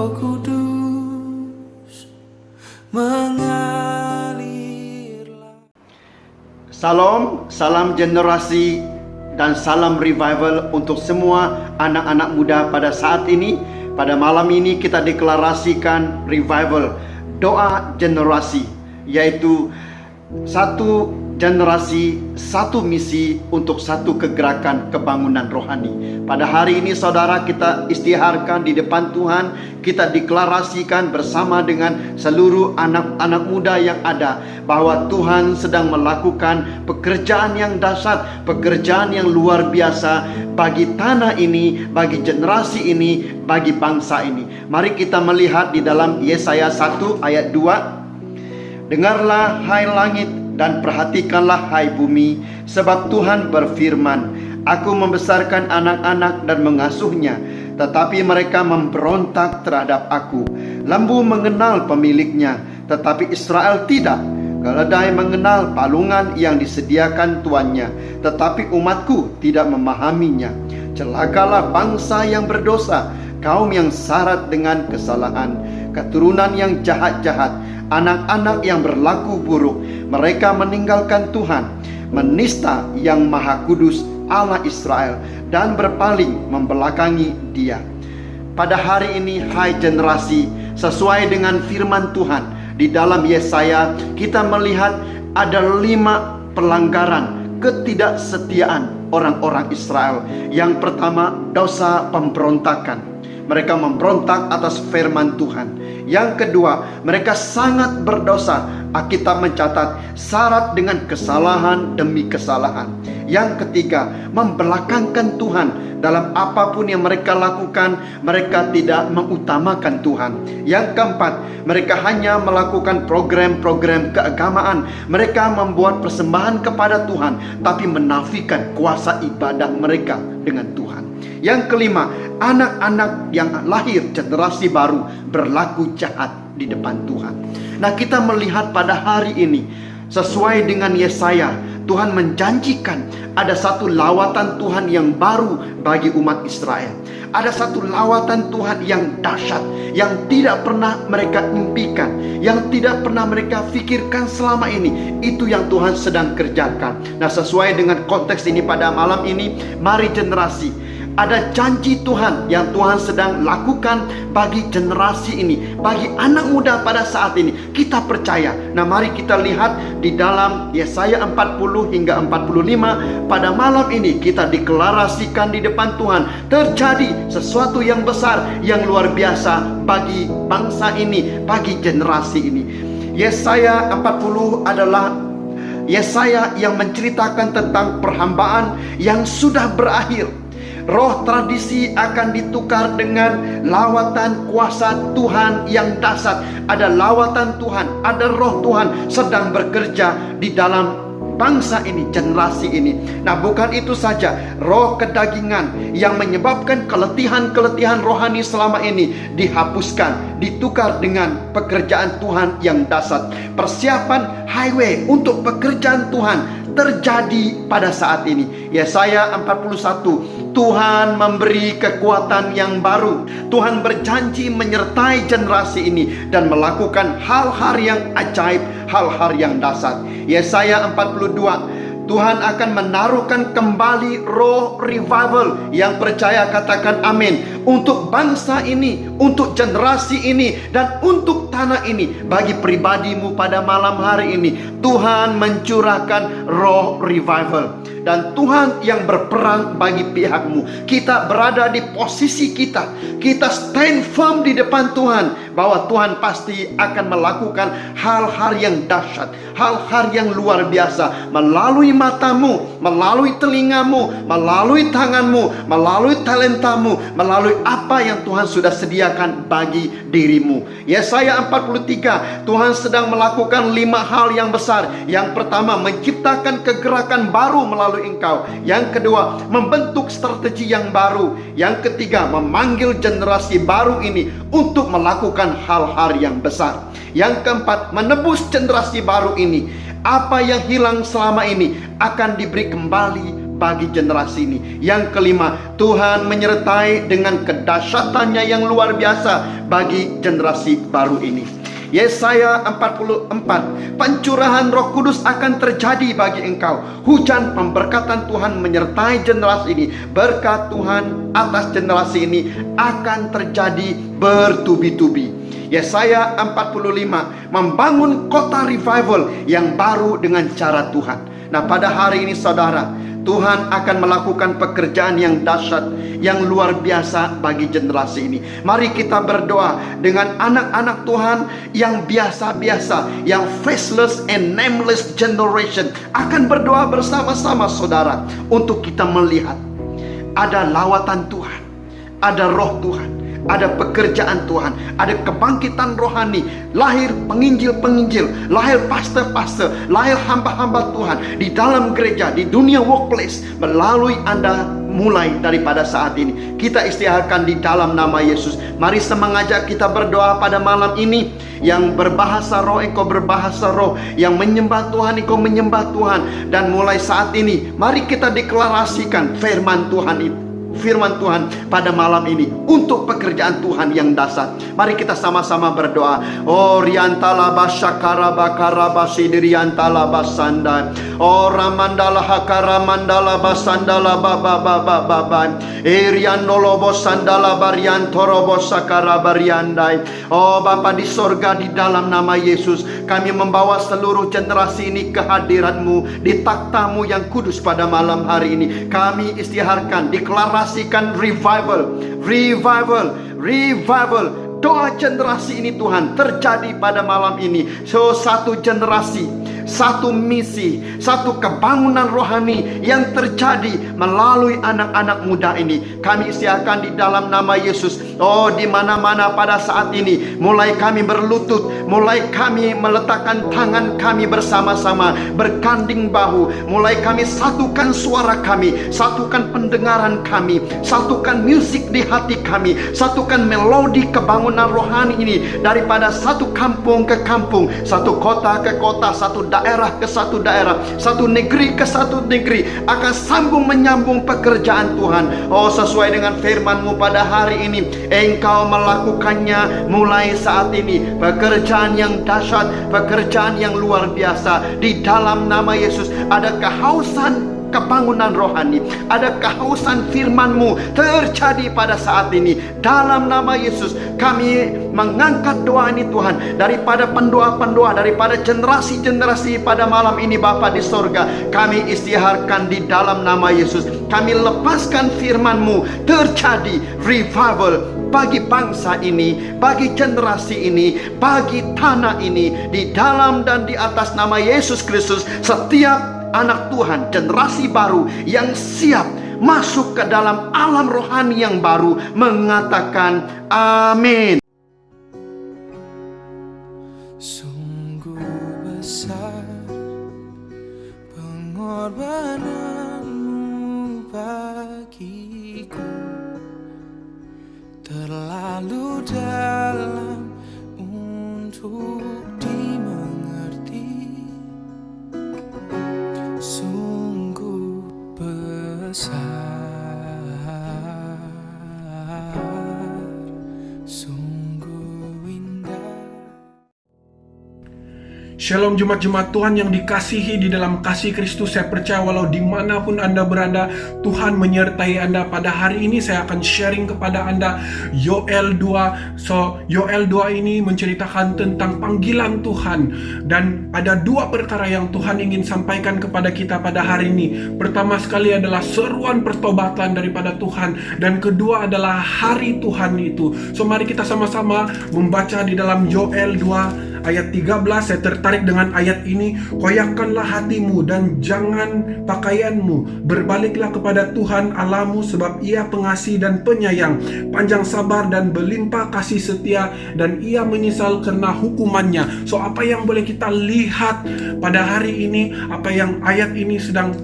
Roh Kudus mengalirlah. Salam, salam generasi dan salam revival untuk semua anak-anak muda pada saat ini. Pada malam ini kita deklarasikan revival, doa generasi, yaitu satu generasi, satu misi untuk satu kegerakan kebangunan rohani. Pada hari ini saudara, kita istiharkan di depan Tuhan, kita deklarasikan bersama dengan seluruh anak-anak muda yang ada bahwa Tuhan sedang melakukan pekerjaan yang dahsyat, pekerjaan yang luar biasa bagi tanah ini, bagi generasi ini, bagi bangsa ini. Mari kita melihat di dalam Yesaya 1 ayat 2. Dengarlah hai langit dan perhatikanlah hai bumi, sebab Tuhan berfirman, Aku membesarkan anak-anak dan mengasuhnya, tetapi mereka memberontak terhadap aku. Lembu mengenal pemiliknya, tetapi Israel tidak. Keledai mengenal palungan yang disediakan tuannya, tetapi umatku tidak memahaminya. Celakalah bangsa yang berdosa, kaum yang syarat dengan kesalahan, keturunan yang jahat-jahat, anak-anak yang berlaku buruk. Mereka meninggalkan Tuhan, menista yang Maha Kudus Allah Israel, dan berpaling membelakangi Dia. Pada hari ini, hai generasi, sesuai dengan firman Tuhan di dalam Yesaya, kita melihat ada 5 pelanggaran ketidaksetiaan orang-orang Israel. Yang pertama, dosa pemberontakan. Mereka memberontak atas firman Tuhan. Yang kedua, mereka sangat berdosa. Alkitab mencatat syarat dengan kesalahan demi kesalahan. Yang ketiga, membelakangkan Tuhan. Dalam apapun yang mereka lakukan, mereka tidak mengutamakan Tuhan. Yang keempat, mereka hanya melakukan program-program keagamaan. Mereka membuat persembahan kepada Tuhan, tapi menafikan kuasa ibadah mereka dengan Tuhan. Yang kelima, anak-anak yang lahir generasi baru berlaku jahat di depan Tuhan. Nah, kita melihat pada hari ini, sesuai dengan Yesaya, Tuhan menjanjikan ada satu lawatan Tuhan yang baru bagi umat Israel. Ada satu lawatan Tuhan yang dahsyat, yang tidak pernah mereka impikan, yang tidak pernah mereka pikirkan selama ini. Itu yang Tuhan sedang kerjakan. Nah, sesuai dengan konteks ini pada malam ini, mari generasi, ada janji Tuhan yang Tuhan sedang lakukan bagi generasi ini, bagi anak muda pada saat ini. Kita percaya. Nah, mari kita lihat di dalam Yesaya 40 hingga 45. Pada malam ini kita deklarasikan di depan Tuhan, terjadi sesuatu yang besar, yang luar biasa bagi bangsa ini, bagi generasi ini. Yesaya 40 adalah Yesaya yang menceritakan tentang perhambaan yang sudah berakhir. Roh tradisi akan ditukar dengan lawatan kuasa Tuhan yang dahsyat. Ada lawatan Tuhan, ada roh Tuhan sedang bekerja di dalam bangsa ini, generasi ini. Nah, bukan itu saja, roh kedagingan yang menyebabkan keletihan-keletihan rohani selama ini dihapuskan, ditukar dengan pekerjaan Tuhan yang dahsyat. Persiapan highway untuk pekerjaan Tuhan terjadi pada saat ini. Yesaya 41, Tuhan memberi kekuatan yang baru. Tuhan berjanji menyertai generasi ini dan melakukan hal-hal yang ajaib, hal-hal yang dahsyat. Yesaya 42, Tuhan akan menaruhkan kembali roh revival. Yang percaya katakan amin. Untuk bangsa ini, untuk generasi ini, dan untuk tanah ini. Bagi pribadimu pada malam hari ini, Tuhan mencurahkan roh revival. Dan Tuhan yang berperang bagi pihakmu. Kita berada di posisi kita. Kita stand firm di depan Tuhan, bahwa Tuhan pasti akan melakukan hal-hal yang dahsyat, hal-hal yang luar biasa, melalui matamu, melalui telingamu, melalui tanganmu, melalui talentamu, melalui apa yang Tuhan sudah sediakan bagi dirimu. Yesaya 43, Tuhan sedang melakukan 5 hal yang besar. Yang pertama, menciptakan kegerakan baru melalui engkau. Yang kedua, membentuk strategi yang baru. Yang ketiga, memanggil generasi baru ini untuk melakukan hal-hal yang besar. Yang keempat, menebus generasi baru ini. Apa yang hilang selama ini akan diberi kembali bagi generasi ini. Yang kelima, Tuhan menyertai dengan kedahsyatannya yang luar biasa bagi generasi baru ini. Yesaya 44, pencurahan Roh Kudus akan terjadi bagi engkau. Hujan pemberkatan Tuhan menyertai generasi ini. Berkat Tuhan atas generasi ini akan terjadi bertubi-tubi. Yesaya 45, membangun kota revival yang baru dengan cara Tuhan. Nah, pada hari ini saudara, Tuhan akan melakukan pekerjaan yang dahsyat, yang luar biasa bagi generasi ini. Mari kita berdoa dengan anak-anak Tuhan yang biasa-biasa, yang faceless and nameless generation. Akan berdoa bersama-sama saudara, untuk kita melihat ada lawatan Tuhan, ada roh Tuhan, ada pekerjaan Tuhan, ada kebangkitan rohani, lahir penginjil-penginjil, lahir pastor-pastor, lahir hamba-hamba Tuhan di dalam gereja, di dunia workplace, melalui Anda mulai daripada saat ini. Kita istiharkan di dalam nama Yesus. Mari semengajak kita berdoa pada malam ini. Yang berbahasa roh, engkau berbahasa roh. Yang menyembah Tuhan, engkau menyembah Tuhan. Dan mulai saat ini, mari kita deklarasikan firman Tuhan itu, firman Tuhan pada malam ini untuk pekerjaan Tuhan yang dahsyat. Mari kita sama-sama berdoa. Oh riantala basyakara bakara basidiriantala basanda. Oh ramandala hakara mandala basandala baba baba baba. Eriandolo bosandala bariantoro bosakara bariandai. Oh Bapa di sorga, di dalam nama Yesus, kami membawa seluruh generasi ini ke hadirat-Mu di takhta-Mu yang kudus pada malam hari ini. Kami istiharkan, deklarasikan revival, revival, revival. Doa generasi ini Tuhan terjadi pada malam ini. So, satu generasi, satu misi, satu kebangunan rohani yang terjadi melalui anak-anak muda ini. Kami istiakan di dalam nama Yesus. Oh, di mana-mana pada saat ini, mulai kami berlutut, mulai kami meletakkan tangan kami bersama-sama, berganding bahu, mulai kami satukan suara kami, satukan pendengaran kami, satukan musik di hati kami, satukan melodi kebangunan rohani ini, daripada satu kampung ke kampung, satu kota ke kota, satu daerah ke satu daerah, satu negeri ke satu negeri, akan sambung menyambung pekerjaan Tuhan. Oh, sesuai dengan firman-Mu pada hari ini, Engkau melakukannya mulai saat ini. Pekerjaan yang dahsyat, pekerjaan yang luar biasa. Di dalam nama Yesus ada kehausan kebangunan rohani, ada kehausan firman-Mu terjadi pada saat ini. Dalam nama Yesus kami mengangkat doa ini Tuhan, daripada pendoa-pendoa, daripada generasi-generasi pada malam ini Bapa di sorga. Kami istiharkan di dalam nama Yesus, kami lepaskan firman-Mu, terjadi revival bagi bangsa ini, bagi generasi ini, bagi tanah ini, di dalam dan di atas nama Yesus Kristus. Setiap anak Tuhan, generasi baru yang siap masuk ke dalam alam rohani yang baru, mengatakan amin. Sungguh besar pengorbananmu bagiku, terlalu dalam untuk dimengerti. Sungguh besar, sungguh indah. Shalom jemaat-jemaat Tuhan yang dikasihi di dalam kasih Kristus. Saya percaya walau dimanapun Anda berada, Tuhan menyertai Anda. Pada hari ini saya akan sharing kepada Anda Yoel 2. Yoel 2 ini menceritakan tentang panggilan Tuhan. Dan ada dua perkara yang Tuhan ingin sampaikan kepada kita pada hari ini. Pertama sekali adalah seruan pertobatan daripada Tuhan. Dan kedua adalah hari Tuhan itu. So mari kita sama-sama membaca di dalam Yoel 2 ayat 13. Saya tertarik dengan ayat ini. Koyakkanlah hatimu dan jangan pakaianmu. Berbaliklah kepada Tuhan Allahmu, sebab Ia pengasih dan penyayang, panjang sabar dan berlimpah kasih setia, dan Ia menyesal karena hukumannya. So apa yang boleh kita lihat pada hari ini, apa yang ayat ini sedang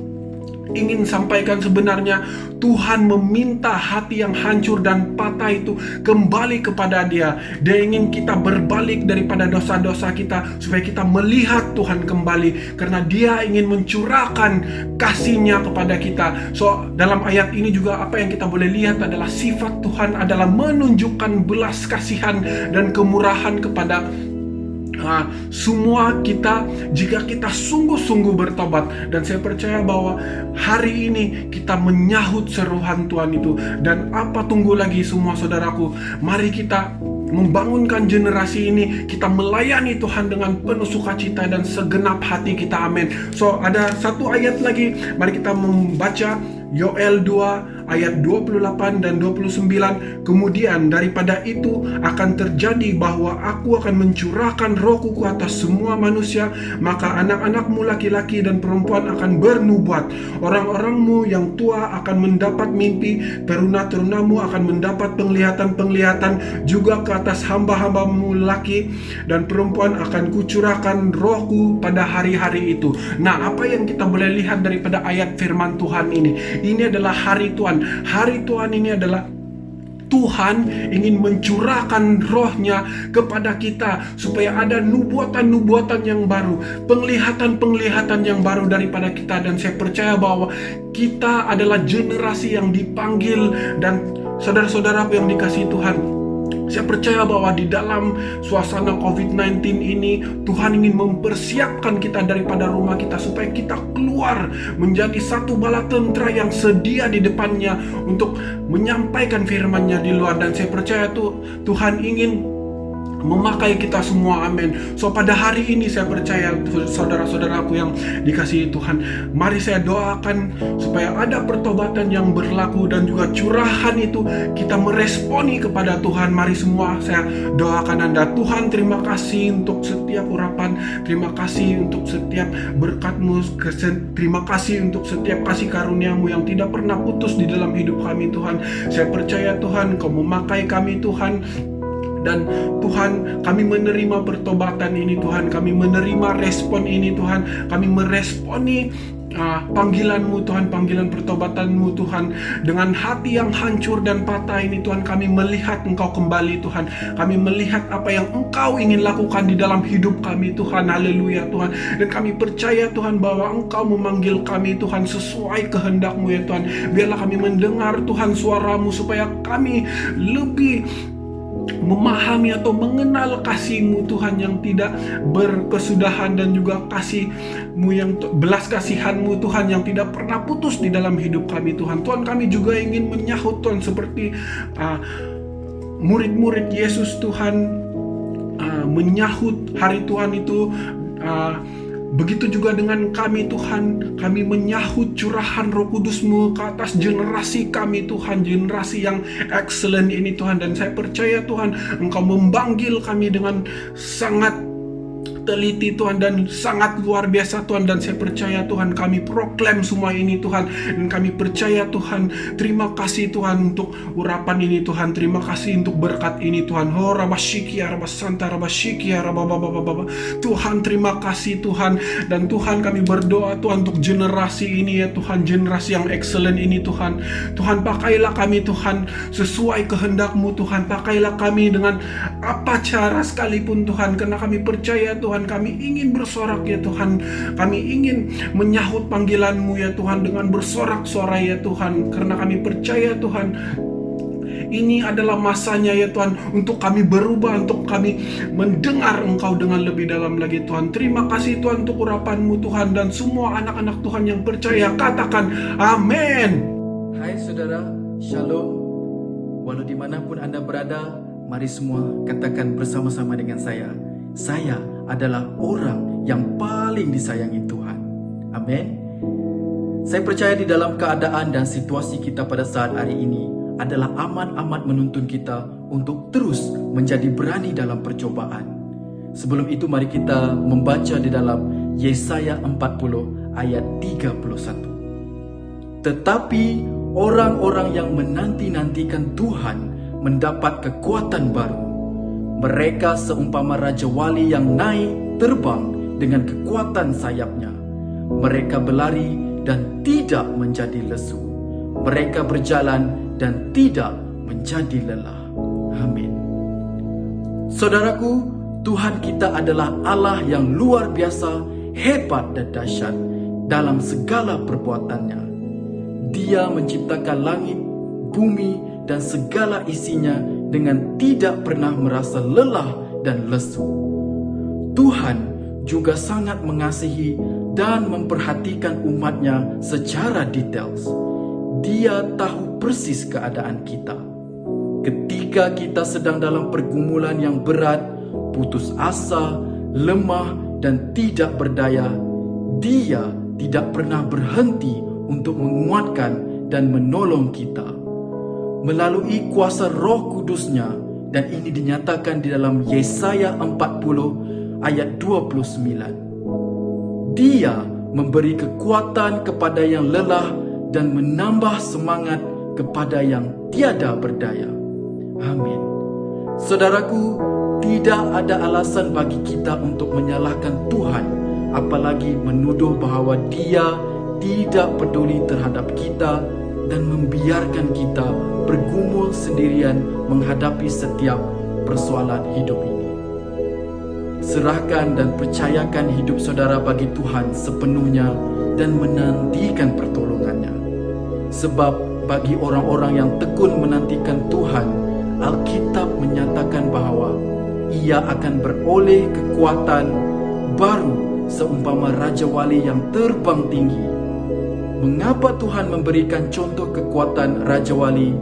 ingin sampaikan, sebenarnya Tuhan meminta hati yang hancur dan patah itu kembali kepada Dia. Dia ingin kita berbalik daripada dosa-dosa kita, supaya kita melihat Tuhan kembali, karena Dia ingin mencurahkan kasih-Nya kepada kita. So, dalam ayat ini juga apa yang kita boleh lihat adalah sifat Tuhan adalah menunjukkan belas kasihan dan kemurahan kepada semua kita jika kita sungguh-sungguh bertobat. Dan saya percaya bahwa hari ini kita menyahut seruan Tuhan itu. Dan apa tunggu lagi semua saudaraku? Mari kita membangunkan generasi ini, kita melayani Tuhan dengan penuh sukacita dan segenap hati kita. Amin. So, ada satu ayat lagi, mari kita membaca Yoel 2 ayat 28 dan 29. Kemudian daripada itu akan terjadi bahwa aku akan mencurahkan rohku ke atas semua manusia, maka anak-anakmu laki-laki dan perempuan akan bernubuat, orang-orangmu yang tua akan mendapat mimpi, teruna-terunamu akan mendapat penglihatan-penglihatan, juga ke atas hamba-hambamu laki dan perempuan akan kucurahkan rohku pada hari-hari itu. Nah, apa yang kita boleh lihat daripada ayat firman Tuhan ini? Ini adalah hari Tuhan. Hari Tuhan ini adalah Tuhan ingin mencurahkan rohnya kepada kita supaya ada nubuatan-nubuatan yang baru, penglihatan-penglihatan yang baru daripada kita. Dan saya percaya bahwa kita adalah generasi yang dipanggil. Dan saudara-saudaraku yang dikasihi Tuhan, saya percaya bahwa di dalam suasana COVID-19 ini Tuhan ingin mempersiapkan kita daripada rumah kita supaya kita keluar menjadi satu bala tentara yang sedia di depannya untuk menyampaikan firman-Nya di luar. Dan saya percaya Tuhan ingin memakai kita semua. Amin. So, pada hari ini saya percaya saudara-saudaraku yang dikasihi Tuhan, mari saya doakan supaya ada pertobatan yang berlaku dan juga curahan itu kita meresponi kepada Tuhan. Mari semua saya doakan Anda. Tuhan, terima kasih untuk setiap urapan, terima kasih untuk setiap berkat-Mu, terima kasih untuk setiap kasih karunia-Mu yang tidak pernah putus di dalam hidup kami Tuhan. Saya percaya Tuhan Kau memakai kami Tuhan. Dan Tuhan, kami menerima pertobatan ini Tuhan, kami menerima respon ini Tuhan, kami meresponi panggilan-Mu Tuhan, panggilan pertobatan-Mu Tuhan. Dengan hati yang hancur dan patah ini Tuhan, kami melihat Engkau kembali Tuhan, kami melihat apa yang Engkau ingin lakukan di dalam hidup kami Tuhan. Haleluya Tuhan. Dan kami percaya Tuhan bahwa Engkau memanggil kami Tuhan sesuai kehendak-Mu ya Tuhan. Biarlah kami mendengar Tuhan suara-Mu supaya kami lebih memahami atau mengenal kasih-Mu Tuhan yang tidak berkesudahan, dan juga kasih-Mu yang belas kasihan-Mu Tuhan yang tidak pernah putus di dalam hidup kami Tuhan. Tuhan, kami juga ingin menyahut Tuhan seperti murid-murid Yesus Tuhan menyahut hari Tuhan itu. Begitu juga dengan kami Tuhan, kami menyahut curahan Roh Kudus-Mu ke atas generasi kami Tuhan, generasi yang excellent ini Tuhan. Dan saya percaya Tuhan, Engkau memanggil kami dengan sangat teliti Tuhan dan sangat luar biasa Tuhan. Dan saya percaya Tuhan, kami proklaim semua ini Tuhan, dan kami percaya Tuhan. Terima kasih Tuhan untuk urapan ini Tuhan, terima kasih untuk berkat ini Tuhan. Oh rabashikia rabasanta rabashikia rabababababa. Tuhan, terima kasih Tuhan. Dan Tuhan, kami berdoa Tuhan untuk generasi ini ya Tuhan, generasi yang excellent ini Tuhan. Tuhan, pakailah kami Tuhan sesuai kehendak-Mu Tuhan, pakailah kami dengan apa cara sekalipun Tuhan, karena kami percaya Tuhan, kami ingin bersorak ya Tuhan, kami ingin menyahut panggilan-Mu ya Tuhan dengan bersorak-sorai ya Tuhan, karena kami percaya Tuhan, ini adalah masanya ya Tuhan untuk kami berubah, untuk kami mendengar Engkau dengan lebih dalam lagi Tuhan. Terima kasih Tuhan untuk urapan-Mu Tuhan, dan semua anak-anak Tuhan yang percaya katakan amin. Hai saudara, shalom. Walau dimanapun Anda berada, mari semua katakan bersama-sama dengan saya adalah orang yang paling disayangi Tuhan. Amin. Saya percaya di dalam keadaan dan situasi kita pada saat hari ini adalah amat-amat menuntun kita untuk terus menjadi berani dalam percobaan. Sebelum itu mari kita membaca di dalam Yesaya 40 ayat 31. Tetapi orang-orang yang menanti-nantikan Tuhan mendapat kekuatan baru. Mereka seumpama Raja Wali yang naik terbang dengan kekuatan sayapnya. Mereka berlari dan tidak menjadi lesu. Mereka berjalan dan tidak menjadi lelah. Amin. Saudaraku, Tuhan kita adalah Allah yang luar biasa, hebat dan dahsyat dalam segala perbuatannya. Dia menciptakan langit, bumi, dan segala isinya dengan tidak pernah merasa lelah dan lesu. Tuhan juga sangat mengasihi dan memperhatikan umatnya secara detail. Dia tahu persis keadaan kita. Ketika kita sedang dalam pergumulan yang berat, putus asa, lemah, dan tidak berdaya, Dia tidak pernah berhenti untuk menguatkan dan menolong kita. Melalui kuasa Roh Kudus-Nya, dan ini dinyatakan di dalam Yesaya 40 ayat 29. Dia memberi kekuatan kepada yang lelah dan menambah semangat kepada yang tiada berdaya. Amin. Saudaraku, tidak ada alasan bagi kita untuk menyalahkan Tuhan, apalagi menuduh bahawa Dia tidak peduli terhadap kita dan membiarkan kita bergumul sendirian menghadapi setiap persoalan hidup ini. Serahkan dan percayakan hidup saudara bagi Tuhan sepenuhnya dan menantikan pertolongannya. Sebab bagi orang-orang yang tekun menantikan Tuhan, Alkitab menyatakan bahawa ia akan beroleh kekuatan baru seumpama Raja Wali yang terbang tinggi. Mengapa Tuhan memberikan contoh kekuatan Raja Wali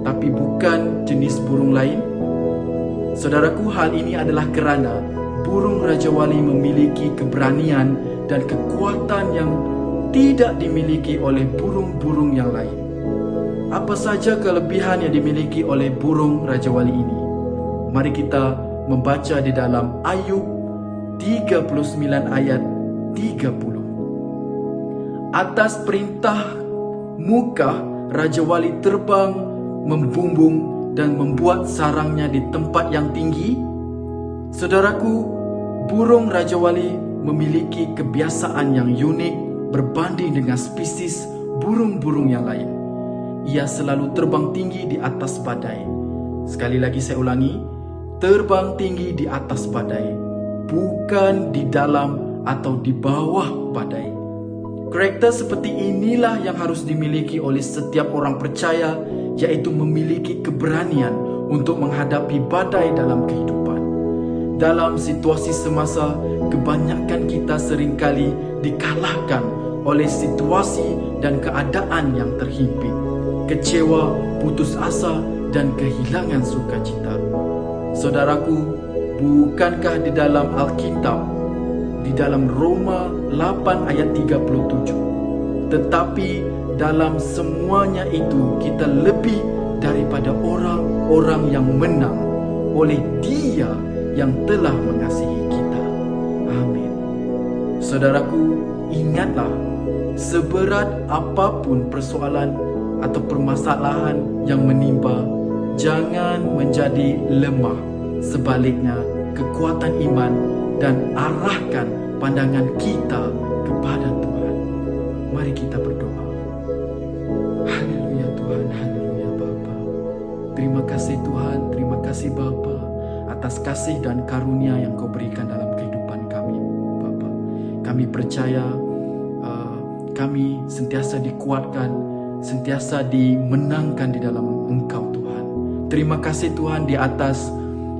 tapi bukan jenis burung lain? Saudaraku, hal ini adalah kerana burung Raja Wali memiliki keberanian dan kekuatan yang tidak dimiliki oleh burung-burung yang lain. Apa saja kelebihan yang dimiliki oleh burung Raja Wali ini? Mari kita membaca di dalam Ayub 39 ayat 30. Atas perintah muka, Raja Wali terbang, membumbung dan membuat sarangnya di tempat yang tinggi. Saudaraku, burung Raja Wali memiliki kebiasaan yang unik berbanding dengan spesies burung-burung yang lain. Ia selalu terbang tinggi di atas badai. Sekali lagi saya ulangi, terbang tinggi di atas badai, bukan di dalam atau di bawah badai. Karakter seperti inilah yang harus dimiliki oleh setiap orang percaya, yaitu memiliki keberanian untuk menghadapi badai dalam kehidupan. Dalam situasi semasa, kebanyakan kita seringkali dikalahkan oleh situasi dan keadaan yang terhimpit, kecewa, putus asa, dan kehilangan sukacita. Saudaraku, bukankah di dalam Alkitab, di dalam Roma 8 ayat 37, tetapi dalam semuanya itu kita lebih daripada orang-orang yang menang oleh Dia yang telah mengasihi kita. Amin. Saudaraku, ingatlah, seberat apapun persoalan atau permasalahan yang menimpa, jangan menjadi lemah. Sebaliknya, kekuatan iman dan arahkan pandangan kita kepada Tuhan. Mari kita berdoa. Haleluya Tuhan, haleluya Bapa. Terima kasih Tuhan, terima kasih Bapa atas kasih dan karunia yang Kau berikan dalam kehidupan kami, Bapa. Kami percaya kami sentiasa dikuatkan, sentiasa dimenangkan di dalam Engkau Tuhan. Terima kasih Tuhan di atas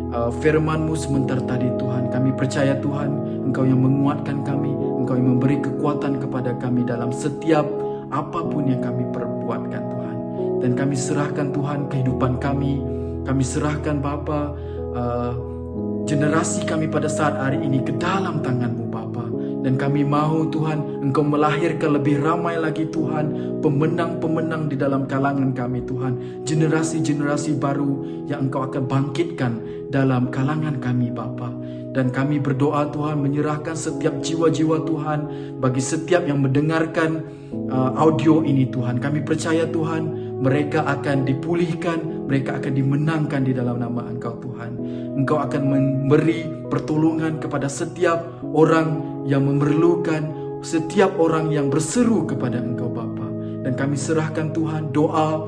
firman-Mu sebentar tadi Tuhan. Kami percaya Tuhan, Engkau yang menguatkan kami, Engkau yang memberi kekuatan kepada kami dalam setiap apapun yang kami perbuatkan Tuhan. Dan kami serahkan Tuhan kehidupan kami serahkan Bapa generasi kami pada saat hari ini ke dalam tangan-Mu Bapa. Dan kami mahu Tuhan, Engkau melahirkan lebih ramai lagi Tuhan, pemenang-pemenang di dalam kalangan kami Tuhan. Generasi-generasi baru yang Engkau akan bangkitkan dalam kalangan kami Bapa. Dan kami berdoa Tuhan, menyerahkan setiap jiwa-jiwa Tuhan, bagi setiap yang mendengarkan audio ini Tuhan. Kami percaya Tuhan, mereka akan dipulihkan, mereka akan dimenangkan di dalam nama Engkau Tuhan. Engkau akan memberi pertolongan kepada setiap orang yang memerlukan, setiap orang yang berseru kepada Engkau Bapa. Dan kami serahkan Tuhan doa,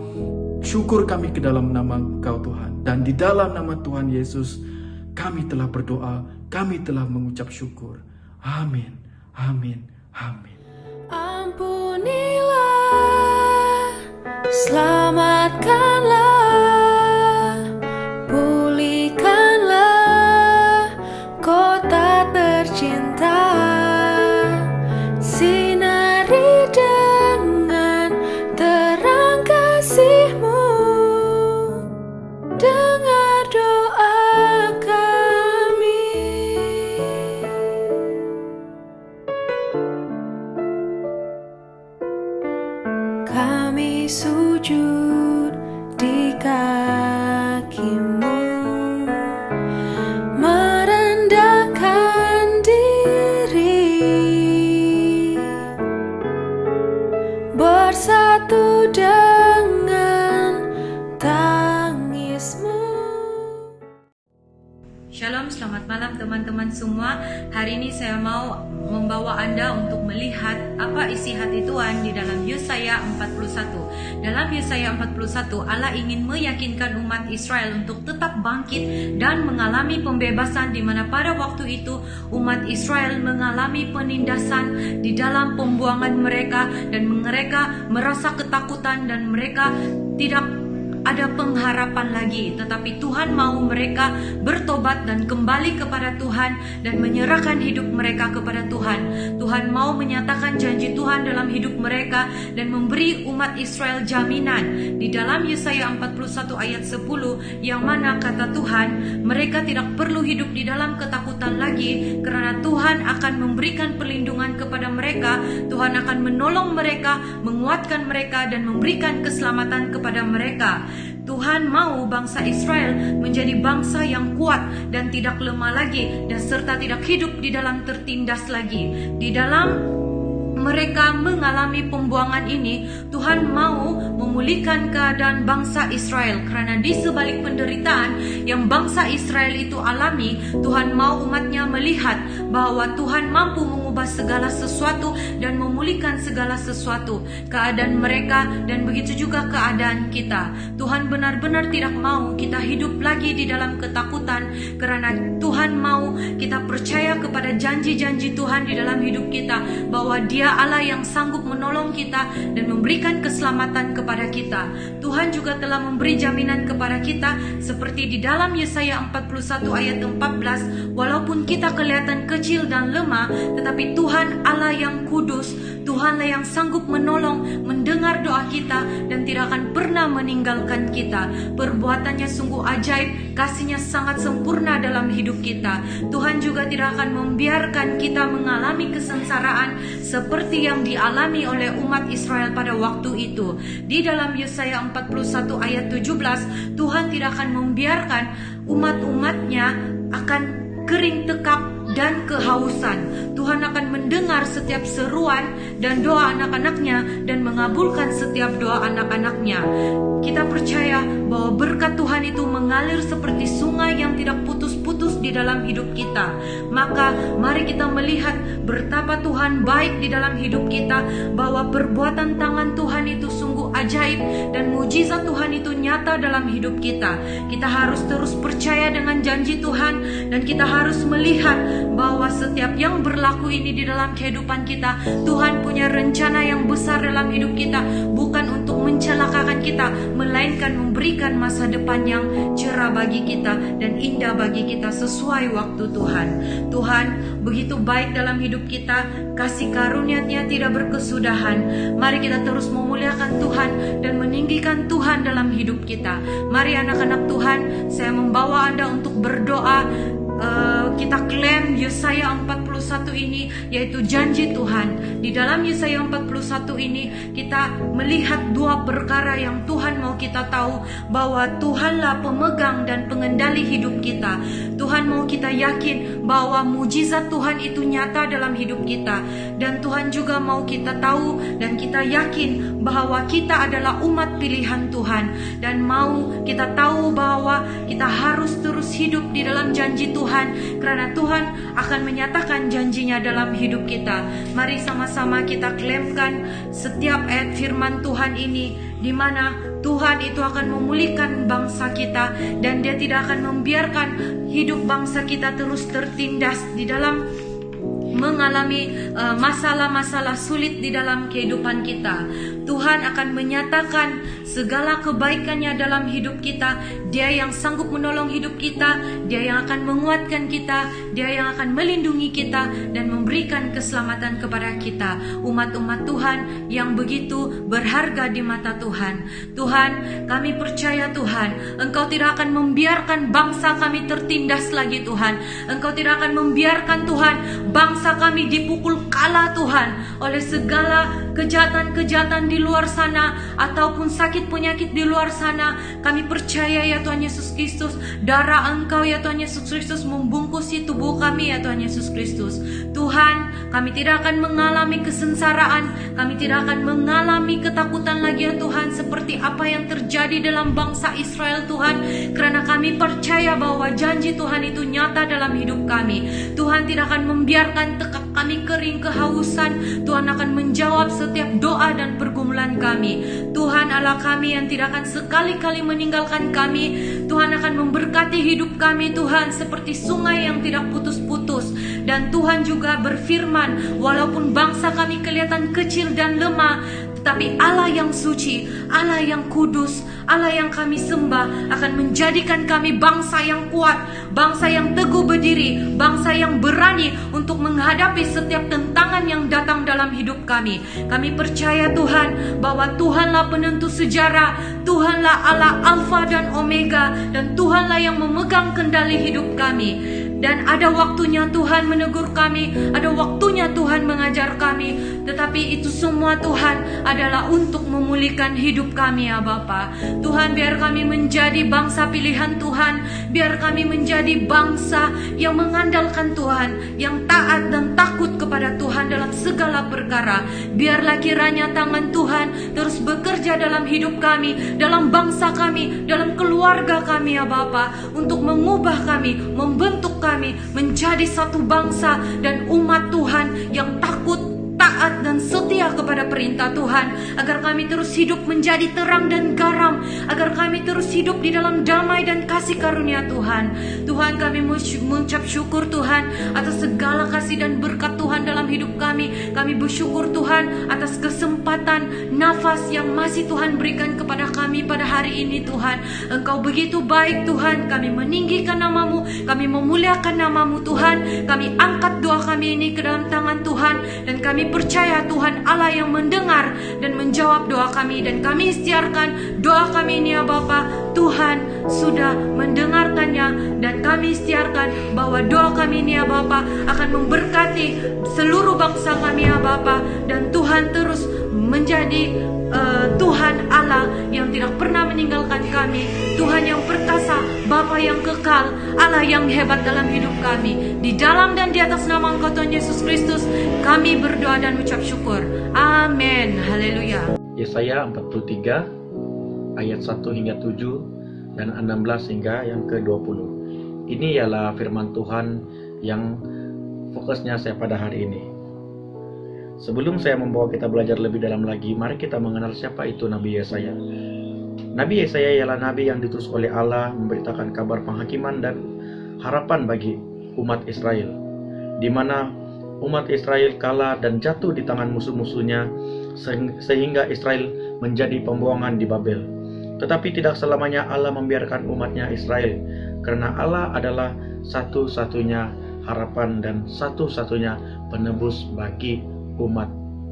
syukur kami ke dalam nama Engkau Tuhan. Dan di dalam nama Tuhan Yesus, kami telah berdoa Kami telah mengucap syukur. Amin, amin, amin. Ampunilah, selamatkanlah, pulihkanlah kota tercinta, sinari dengan terang kasih-Mu, dengar doa kami. Kami sujud di kaki-Mu, merendahkan diri, bersatu dengan tangis-Mu. Shalom, selamat malam teman-teman semua. Hari ini saya mau membawa Anda untuk melihat apa isi hati Tuhan di dalam Yesaya 41. Dalam Yesaya 41, Allah ingin meyakinkan umat Israel untuk tetap bangkit dan mengalami pembebasan, di mana pada waktu itu umat Israel mengalami penindasan di dalam pembuangan mereka, dan mereka merasa ketakutan dan mereka tidak ada pengharapan lagi. Tetapi Tuhan mau mereka bertobat dan kembali kepada Tuhan dan menyerahkan hidup mereka kepada Tuhan. Tuhan mau menyatakan janji Tuhan dalam hidup mereka dan memberi umat Israel jaminan di dalam Yesaya 41 ayat 10, yang mana kata Tuhan, mereka tidak perlu hidup di dalam ketakutan lagi, karena Tuhan akan memberikan perlindungan kepada mereka. Tuhan akan menolong mereka, menguatkan mereka, dan memberikan keselamatan kepada mereka. Tuhan mau bangsa Israel menjadi bangsa yang kuat dan tidak lemah lagi, dan serta tidak hidup di dalam tertindas lagi. Di dalam mereka mengalami pembuangan ini, Tuhan mau memulihkan keadaan bangsa Israel, karena di sebalik penderitaan yang bangsa Israel itu alami, Tuhan mau umatnya melihat bahwa Tuhan mampu mengubah segala sesuatu dan memulihkan segala sesuatu, keadaan mereka, dan begitu juga keadaan kita. Tuhan benar-benar tidak mau kita hidup lagi di dalam ketakutan, karena Tuhan mau kita percaya kepada janji-janji Tuhan di dalam hidup kita, bahwa Dia Allah yang sanggup menolong kita dan memberikan keselamatan kepada kita. Tuhan juga telah memberi jaminan kepada kita, seperti di dalam Yesaya 41 ayat 14, walaupun kita kelihatan kecil dan lemah, tetapi Tuhan Allah yang kudus, Tuhanlah yang sanggup menolong, mendengar doa kita, dan tidak akan pernah meninggalkan kita. Perbuatannya sungguh ajaib, kasih-Nya sangat sempurna dalam hidup kita. Tuhan juga tidak akan membiarkan kita mengalami kesengsaraan seperti yang dialami oleh umat Israel pada waktu itu. Di dalam Yesaya 41 ayat 17, Tuhan tidak akan membiarkan umat-umatnya akan kering tekak dan kehausan. Tuhan akan mendengar setiap seruan dan doa anak-anaknya dan mengabulkan setiap doa anak-anaknya. Kita percaya bahwa berkat Tuhan itu mengalir seperti sungai yang tidak putus-putus di dalam hidup kita. Maka mari kita melihat betapa Tuhan baik di dalam hidup kita, bahwa perbuatan tangan Tuhan itu sungguh ajaib dan mujizat Tuhan itu nyata dalam hidup kita. Kita harus terus percaya dengan janji Tuhan, dan kita harus melihat bahwa setiap yang berlaku ini di dalam kehidupan kita, Tuhan punya rencana yang besar dalam hidup kita, bukan untuk mencelakakan kita, melainkan memberikan masa depan yang cerah bagi kita dan indah bagi kita sesuai waktu Tuhan. Tuhan begitu baik dalam hidup kita, kasih karunia-Nya tidak berkesudahan. Mari kita terus memuliakan Tuhan dan meninggikan Tuhan dalam hidup kita. Mari anak-anak Tuhan, saya membawa Anda untuk berdoa. Kita klaim Yesaya 41 ini, yaitu janji Tuhan. Di dalam Yesaya 41 ini kita melihat dua perkara yang Tuhan mau kita tahu, bahwa Tuhanlah pemegang dan pengendali hidup kita. Tuhan mau kita yakin bahwa mujizat Tuhan itu nyata dalam hidup kita, dan Tuhan juga mau kita tahu dan kita yakin bahwa kita adalah umat pilihan Tuhan, dan mau kita tahu bahwa kita harus terus hidup di dalam janji Tuhan, karena Tuhan akan menyatakan janjinya dalam hidup kita. Mari sama-sama kita klaimkan setiap ayat firman Tuhan ini di mana Tuhan itu akan memulihkan bangsa kita, dan Dia tidak akan membiarkan hidup bangsa kita terus tertindas di dalam mengalami masalah-masalah sulit di dalam kehidupan kita. Tuhan akan menyatakan segala kebaikannya dalam hidup kita. Dia yang sanggup menolong hidup kita, Dia yang akan menguatkan kita, Dia yang akan melindungi kita dan memberikan keselamatan kepada kita, umat-umat Tuhan yang begitu berharga di mata Tuhan. Tuhan, kami percaya Tuhan, Engkau tidak akan membiarkan bangsa kami tertindas lagi Tuhan. Engkau tidak akan membiarkan Tuhan bangsa kami dipukul kalah Tuhan oleh segala kejahatan-kejahatan di luar sana ataupun sakit penyakit di luar sana. Kami percaya ya Tuhan Yesus Kristus, darah Engkau ya Tuhan Yesus Kristus membungkusi tubuh kami ya Tuhan Yesus Kristus. Tuhan, kami tidak akan mengalami kesengsaraan, kami tidak akan mengalami ketakutan lagi ya Tuhan, seperti apa yang terjadi dalam bangsa Israel Tuhan, karena kami percaya bahwa janji Tuhan itu nyata dalam hidup kami. Tuhan tidak akan membiarkan kami kering kehausan. Tuhan akan menjawab setiap doa dan pergumulan kami. Tuhan Allah kami yang tidak akan sekali-kali meninggalkan kami. Tuhan akan memberkati hidup kami Tuhan seperti sungai yang tidak putus-putus. Dan Tuhan juga berfirman, walaupun bangsa kami kelihatan kecil dan lemah, tetapi Allah yang suci, Allah yang kudus, Allah yang kami sembah akan menjadikan kami bangsa yang kuat, bangsa yang teguh berdiri, bangsa yang berani untuk menghadapi setiap tantangan yang datang dalam hidup kami. Kami percaya Tuhan bahwa Tuhanlah penentu sejarah, Tuhanlah Allah Alfa dan Omega, dan Tuhanlah yang memegang kendali hidup kami. Dan ada waktunya Tuhan menegur kami, ada waktunya Tuhan mengajar kami, tetapi itu semua Tuhan adalah untuk memulihkan hidup kami ya Bapa. Tuhan, biar kami menjadi bangsa pilihan Tuhan, biar kami menjadi bangsa yang mengandalkan Tuhan, yang taat dan takut kepada Tuhan dalam segala perkara. Biarlah kiranya tangan Tuhan terus bekerja dalam hidup kami, dalam bangsa kami, dalam keluarga kami ya Bapa, untuk mengubah kami, membentuk kami menjadi satu bangsa dan umat Tuhan yang takut, taat dan setia kepada perintah Tuhan, agar kami terus hidup menjadi terang dan garam, agar kami terus hidup di dalam damai dan kasih karunia Tuhan. Tuhan, kami mengucap syukur Tuhan atas segala kasih dan berkat Tuhan dalam hidup kami. Kami bersyukur Tuhan atas kesempatan, nafas yang masih Tuhan berikan kepada kami pada hari ini Tuhan. Engkau begitu baik Tuhan. Kami meninggikan nama-Mu, kami memuliakan nama-Mu Tuhan. Kami angkat doa kami ini ke dalam tangan Tuhan, dan kami percaya Tuhan Allah yang mendengar dan menjawab doa kami. Dan kami istiarkan doa kami ini ya Bapa, Tuhan sudah mendengarkannya, dan kami istiarkan bahwa doa kami ini ya Bapa akan memberkati seluruh bangsa kami ya Bapa. Dan Tuhan terus menjadi Tuhan Allah yang tidak pernah meninggalkan kami, Tuhan yang perkasa, Bapa yang kekal, Allah yang hebat dalam hidup kami. Di dalam dan di atas nama Engkau Tuhan Yesus Kristus kami berdoa dan ucap syukur. Amin. Haleluya. Yesaya 43 ayat 1 hingga 7 dan 16 hingga yang ke-20. Ini ialah firman Tuhan yang fokusnya saya pada hari ini. Sebelum saya membawa kita belajar lebih dalam lagi, mari kita mengenal siapa itu Nabi Yesaya. Nabi Yesaya ialah nabi yang diutus oleh Allah memberitakan kabar penghakiman dan harapan bagi umat Israel, di mana umat Israel kalah dan jatuh di tangan musuh-musuhnya, sehingga Israel menjadi pembuangan di Babel. Tetapi tidak selamanya Allah membiarkan umatnya Israel, karena Allah adalah satu-satunya harapan dan satu-satunya penebus bagi umat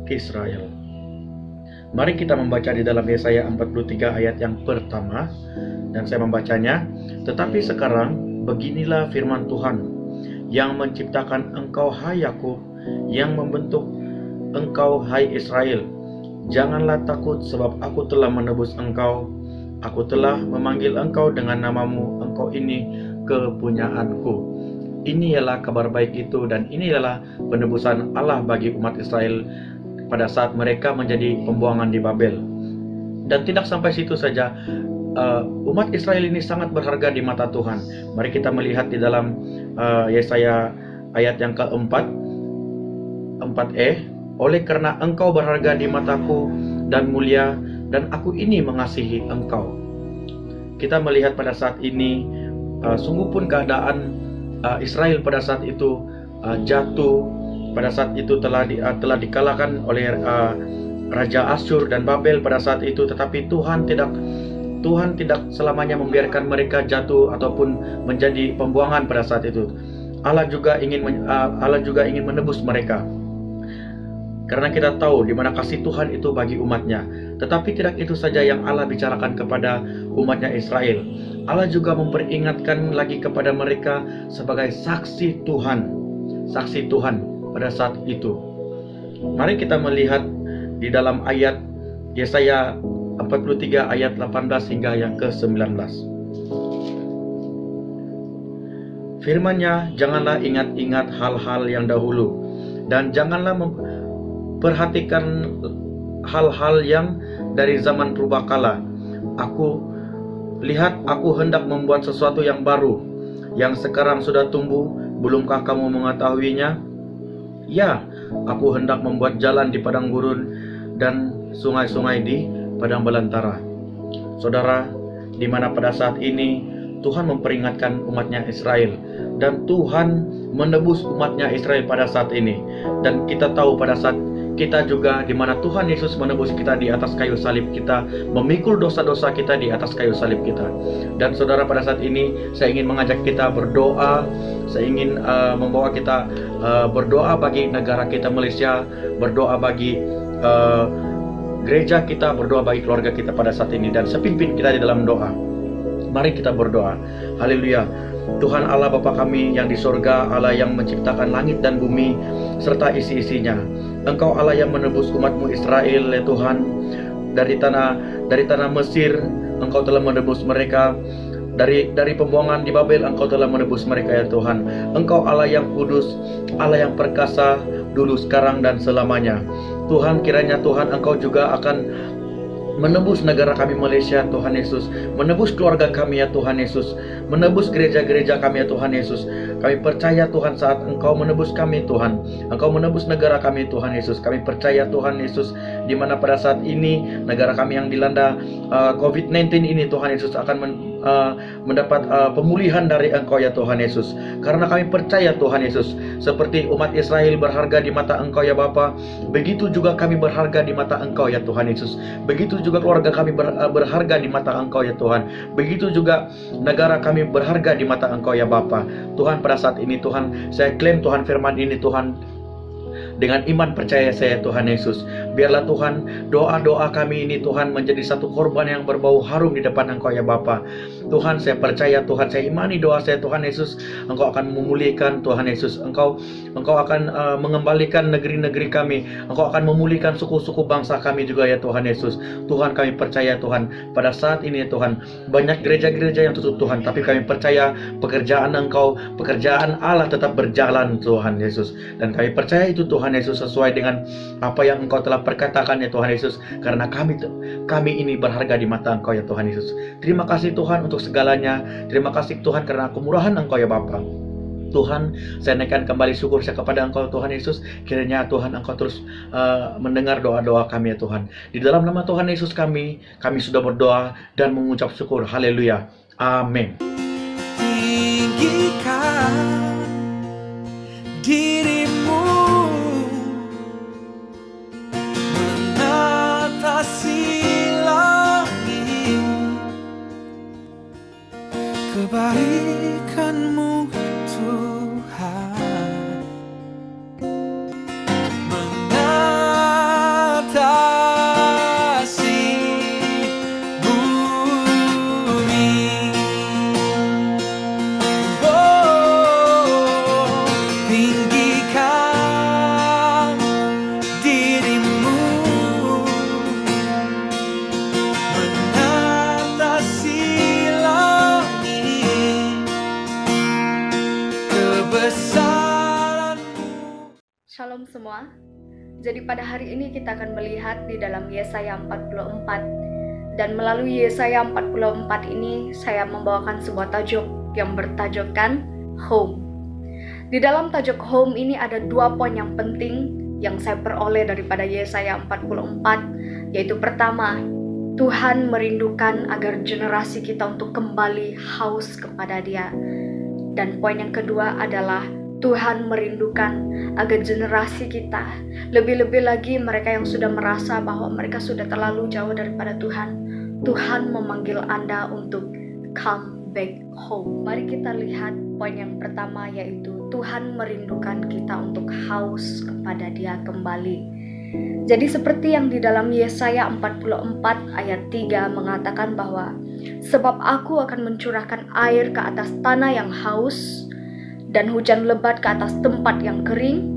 Israel. Mari kita membaca di dalam Yesaya 43 ayat yang pertama, dan saya membacanya. Tetapi sekarang beginilah firman Tuhan yang menciptakan engkau hai Yakub, yang membentuk engkau hai Israel. Janganlah takut, sebab aku telah menebus engkau. Aku telah memanggil engkau dengan namamu, engkau ini kepunyaanku. Ini ialah kabar baik itu, dan ini adalah penebusan Allah bagi umat Israel pada saat mereka menjadi pembuangan di Babel. Dan tidak sampai situ saja, umat Israel ini sangat berharga di mata Tuhan. Mari kita melihat di dalam Yesaya ayat yang keempat, 4e. Oleh karena engkau berharga di mataku dan mulia, dan aku ini mengasihi engkau. Kita melihat pada saat ini, sungguh pun keadaan Israel pada saat itu jatuh, pada saat itu telah dikalahkan oleh Raja Asyur dan Babel pada saat itu, tetapi Tuhan tidak selamanya membiarkan mereka jatuh ataupun menjadi pembuangan pada saat itu. Allah juga ingin menebus mereka. Karena kita tahu di mana kasih Tuhan itu bagi umatnya. Tetapi tidak itu saja yang Allah bicarakan kepada umatnya Israel. Allah juga memperingatkan lagi kepada mereka sebagai saksi Tuhan. Saksi Tuhan pada saat itu. Mari kita melihat di dalam ayat Yesaya 43 ayat 18 hingga yang ke-19. Firman-Nya, janganlah ingat-ingat hal-hal yang dahulu, dan janganlah perhatikan hal-hal yang dari zaman purbakala. Aku hendak membuat sesuatu yang baru, yang sekarang sudah tumbuh, belumkah kamu mengetahuinya? Ya, aku hendak membuat jalan di padang gurun dan sungai-sungai di padang belantara. Saudara, di mana pada saat ini Tuhan memperingatkan umatnya Israel, dan Tuhan menebus umatnya Israel pada saat ini. Dan kita tahu pada saat kita juga di mana Tuhan Yesus menebus kita di atas kayu salib, kita memikul dosa-dosa kita di atas kayu salib kita. Dan saudara, pada saat ini saya ingin mengajak kita berdoa. Saya ingin membawa kita berdoa bagi negara kita Malaysia, berdoa bagi gereja kita, berdoa bagi keluarga kita pada saat ini, dan sepimpin kita di dalam doa. Mari kita berdoa. Haleluya. Tuhan Allah Bapa kami yang di sorga, Allah yang menciptakan langit dan bumi serta isi-isinya. Engkau Allah yang menebus umatmu Israel, ya Tuhan, dari tanah Mesir. Engkau telah menebus mereka dari pembuangan di Babel. Engkau telah menebus mereka, ya Tuhan. Engkau Allah yang kudus, Allah yang perkasa, dulu, sekarang, dan selamanya. Tuhan, kiranya Tuhan Engkau juga akan menebus negara kami Malaysia, Tuhan Yesus. Menebus keluarga kami, ya Tuhan Yesus. Menebus gereja-gereja kami, ya Tuhan Yesus. Kami percaya Tuhan, saat Engkau menebus kami, Tuhan, Engkau menebus negara kami, Tuhan Yesus. Kami percaya Tuhan Yesus, di mana pada saat ini negara kami yang dilanda COVID-19 ini, Tuhan Yesus, akan mendapat pemulihan dari Engkau, ya Tuhan Yesus. Karena kami percaya Tuhan Yesus, seperti umat Israel berharga di mata Engkau, ya Bapa, begitu juga kami berharga di mata Engkau, ya Tuhan Yesus. Begitu juga keluarga kami berharga di mata Engkau, ya Tuhan. Begitu juga negara kami berharga di mata Engkau, ya Bapa. Tuhan, pada saat ini Tuhan, saya klaim Tuhan firman ini, Tuhan, dengan iman percaya saya, Tuhan Yesus. Biarlah Tuhan, doa-doa kami ini Tuhan menjadi satu korban yang berbau harum di depan Engkau, ya Bapa. Tuhan, saya percaya Tuhan, saya imani doa saya, Tuhan Yesus. Engkau akan memulihkan, Tuhan Yesus. Engkau akan mengembalikan negeri-negeri kami. Engkau akan memulihkan suku-suku bangsa kami juga, ya Tuhan Yesus. Tuhan, kami percaya Tuhan, pada saat ini, ya Tuhan, banyak gereja-gereja yang tutup, Tuhan, tapi kami percaya pekerjaan Engkau, pekerjaan Allah tetap berjalan, Tuhan Yesus. Dan kami percaya itu, Tuhan Yesus, sesuai dengan apa yang Engkau telah perkatakan, ya Tuhan Yesus. Karena kami ini berharga di mata Engkau, ya Tuhan Yesus. Terima kasih Tuhan untuk segalanya. Terima kasih Tuhan karena kemurahan Engkau, ya Bapa. Tuhan, saya naikkan kembali syukur saya kepada Engkau, Tuhan Yesus. Kiranya Tuhan Engkau terus mendengar doa-doa kami, ya Tuhan. Di dalam nama Tuhan Yesus kami sudah berdoa dan mengucap syukur. Haleluya. Amin. Tinggikan dirimu menatasi langit, kebaikan-Mu Tuhan mengatasi bumi. Oh, tinggikan dirimu menatasi langit, kebesaran-Mu. Shalom semua. Jadi pada hari ini kita akan melihat di dalam Yesaya 44. Dan melalui Yesaya 44 ini saya membawakan sebuah tajuk yang bertajukkan Home. Di dalam tajuk Home ini ada 2 poin yang penting yang saya peroleh daripada Yesaya 44, yaitu pertama, Tuhan merindukan agar generasi kita untuk kembali haus kepada Dia. Dan poin yang kedua adalah Tuhan merindukan agar generasi kita, lebih-lebih lagi mereka yang sudah merasa bahwa mereka sudah terlalu jauh daripada Tuhan, Tuhan memanggil Anda untuk come back home. Mari kita lihat poin yang pertama, yaitu Tuhan merindukan kita untuk haus kepada Dia kembali. Jadi seperti yang di dalam Yesaya 44 ayat 3 mengatakan bahwa sebab aku akan mencurahkan air ke atas tanah yang haus dan hujan lebat ke atas tempat yang kering.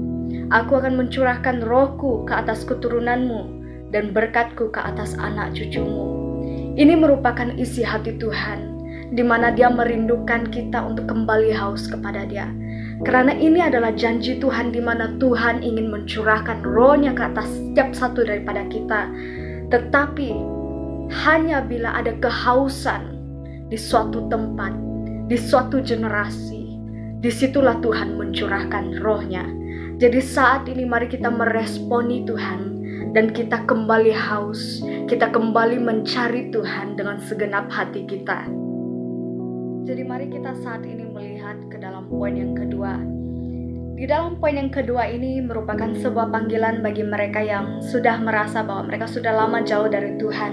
Aku akan mencurahkan rohku ke atas keturunanmu dan berkatku ke atas anak cucumu. Ini merupakan isi hati Tuhan, di mana Dia merindukan kita untuk kembali haus kepada Dia. Karena ini adalah janji Tuhan, di mana Tuhan ingin mencurahkan roh-Nya ke atas setiap satu daripada kita. Tetapi hanya bila ada kehausan di suatu tempat, di suatu generasi, disitulah Tuhan mencurahkan roh-Nya. Jadi saat ini mari kita meresponi Tuhan, dan kita kembali haus, kita kembali mencari Tuhan dengan segenap hati kita. Jadi mari kita saat ini melihat ke dalam poin yang kedua. Di dalam poin yang kedua ini merupakan sebuah panggilan bagi mereka yang sudah merasa bahwa mereka sudah lama jauh dari Tuhan,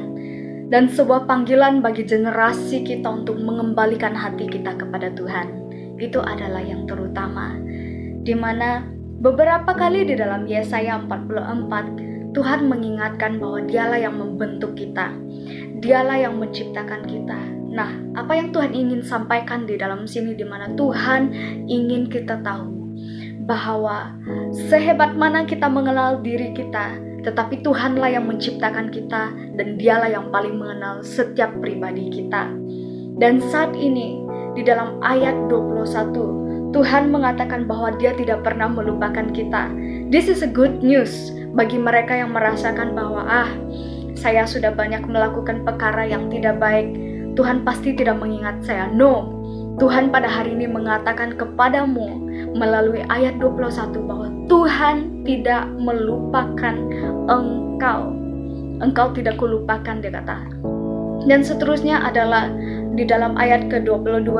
dan sebuah panggilan bagi generasi kita untuk mengembalikan hati kita kepada Tuhan. Itu adalah yang terutama, di mana beberapa kali di dalam Yesaya 44 Tuhan mengingatkan bahwa Dialah yang membentuk kita, Dialah yang menciptakan kita. Nah, apa yang Tuhan ingin sampaikan di dalam sini, di mana Tuhan ingin kita tahu bahwa sehebat mana kita mengenal diri kita, tetapi Tuhanlah yang menciptakan kita, dan Dialah yang paling mengenal setiap pribadi kita. Dan saat ini di dalam ayat 21, Tuhan mengatakan bahwa Dia tidak pernah melupakan kita. This is a good news bagi mereka yang merasakan bahwa saya sudah banyak melakukan perkara yang tidak baik, Tuhan pasti tidak mengingat saya. No, Tuhan pada hari ini mengatakan kepadamu melalui ayat 21 bahwa Tuhan tidak melupakan engkau. Engkau tidak kulupakan, dia kata. Dan seterusnya adalah di dalam ayat ke-22,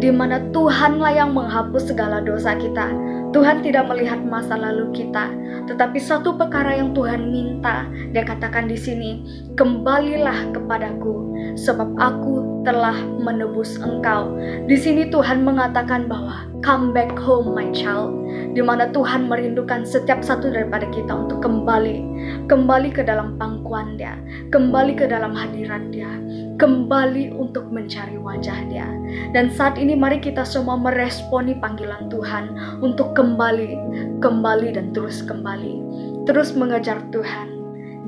di mana Tuhanlah yang menghapus segala dosa kita. Tuhan tidak melihat masa lalu kita, tetapi satu perkara yang Tuhan minta, Dia katakan di sini, kembalilah kepadaku, sebab aku telah menebus engkau. Di sini Tuhan mengatakan bahwa come back home my child, di mana Tuhan merindukan setiap satu daripada kita untuk kembali ke dalam pangkuan Dia, kembali ke dalam hadirat Dia, kembali untuk mencari wajah Dia. Dan saat ini mari kita semua meresponi panggilan Tuhan untuk kembali dan terus kembali, terus mengejar Tuhan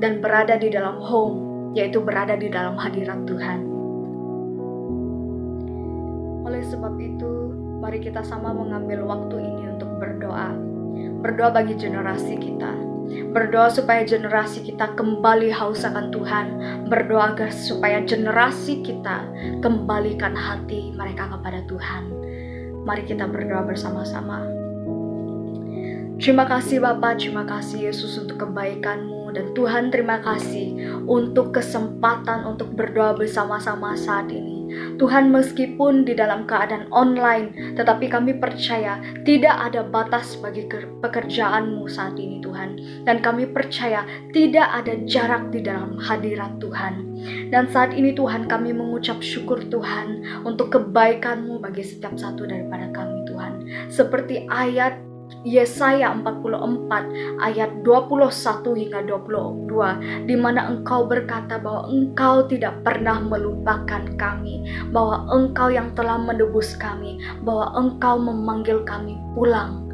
dan berada di dalam home, yaitu berada di dalam hadirat Tuhan. Oleh sebab itu, mari kita sama mengambil waktu ini untuk berdoa bagi generasi kita, berdoa supaya generasi kita kembali haus akan Tuhan, berdoa agar supaya generasi kita kembalikan hati mereka kepada Tuhan. Mari kita berdoa bersama-sama. Terima kasih Bapa, terima kasih Yesus untuk kebaikan-Mu, dan Tuhan terima kasih untuk kesempatan untuk berdoa bersama-sama saat ini. Tuhan, meskipun di dalam keadaan online, tetapi kami percaya tidak ada batas bagi pekerjaan-Mu saat ini Tuhan. Dan kami percaya tidak ada jarak di dalam hadirat Tuhan. Dan saat ini Tuhan, kami mengucap syukur Tuhan untuk kebaikan-Mu bagi setiap satu daripada kami Tuhan. Seperti ayat Yesaya 44 ayat 21 hingga 22, di mana Engkau berkata bahwa Engkau tidak pernah melupakan kami, bahwa Engkau yang telah menebus kami, bahwa Engkau memanggil kami pulang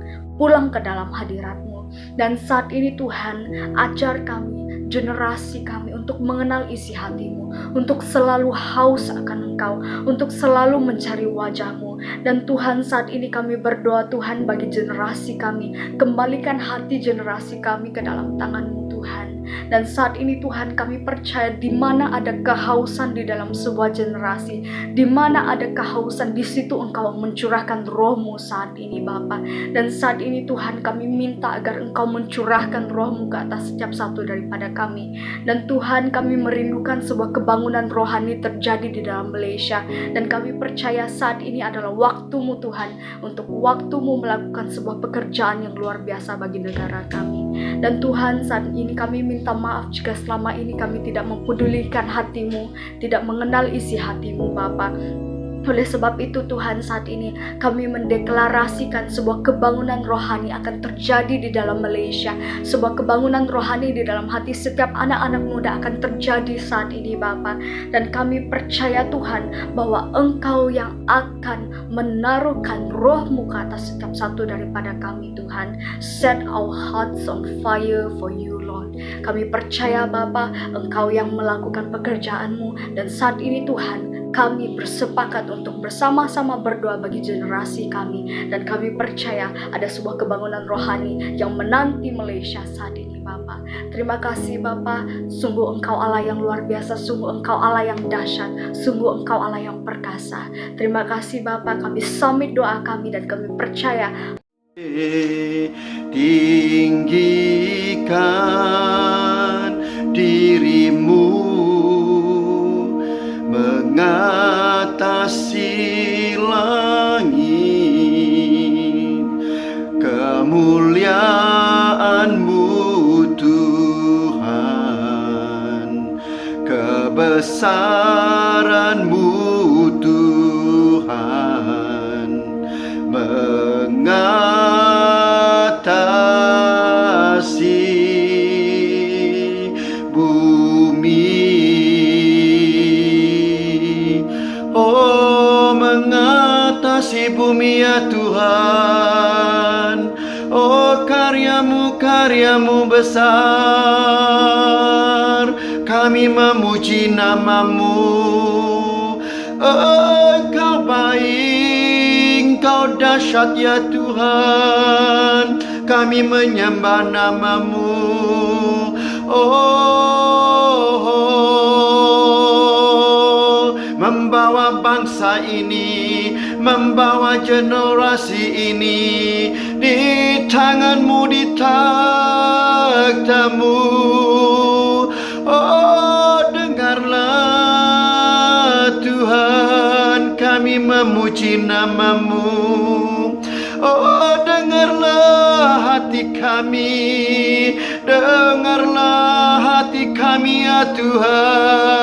ke dalam hadirat-Mu. Dan saat ini Tuhan, ajar kami, generasi kami untuk mengenal isi hati-Mu, untuk selalu haus akan Engkau, untuk selalu mencari wajah-Mu. Dan Tuhan, saat ini kami berdoa Tuhan bagi generasi kami, kembalikan hati generasi kami ke dalam tangan-Mu Tuhan. Dan saat ini Tuhan, kami percaya di mana ada kehausan di dalam sebuah generasi, di mana ada kehausan, di situ Engkau mencurahkan Roh-Mu saat ini Bapa. Dan saat ini Tuhan, kami minta agar Engkau mencurahkan Roh-Mu ke atas setiap satu daripada kami. Dan Tuhan, kami merindukan sebuah kebangunan rohani terjadi di dalam Malaysia. Dan kami percaya saat ini adalah waktu-Mu Tuhan, untuk waktu-Mu melakukan sebuah pekerjaan yang luar biasa bagi negara kami. Dan Tuhan, saat ini kami minta maaf jika selama ini kami tidak mempedulikan hati-Mu, tidak mengenal isi hati-Mu Bapa. Oleh sebab itu Tuhan, saat ini kami mendeklarasikan sebuah kebangunan rohani akan terjadi di dalam Malaysia. Sebuah kebangunan rohani di dalam hati setiap anak-anak muda akan terjadi saat ini Bapa. Dan kami percaya Tuhan bahwa Engkau yang akan menaruhkan Roh-Mu ke atas setiap satu daripada kami Tuhan. Set our hearts on fire for you Lord. Kami percaya Bapa, Engkau yang melakukan pekerjaan-Mu. Dan saat ini Tuhan, kami bersepakat untuk bersama-sama berdoa bagi generasi kami. Dan kami percaya ada sebuah kebangunan rohani yang menanti Malaysia saat ini Bapa. Terima kasih Bapa, sungguh Engkau Allah yang luar biasa, sungguh Engkau Allah yang dahsyat, sungguh Engkau Allah yang perkasa. Terima kasih Bapa, kami submit doa kami dan kami percaya. Tinggikan dirimu mengatasi langit, kemuliaan-Mu Tuhan, kebesaran-Mu Tuhan, mengatasi bumi. Oh, mengatasi bumi ya Tuhan. Oh, karya-Mu besar. Kami memuji nama-Mu. Oh, Engkau baik, Engkau dahsyat ya Tuhan. Kami menyembah nama-Mu. Membawa bangsa ini, membawa generasi ini di tangan-Mu, di takhta-Mu. Oh, dengarlah Tuhan, kami memuji nama-Mu. Oh, dengarlah hati kami, dengarlah hati kami ya Tuhan.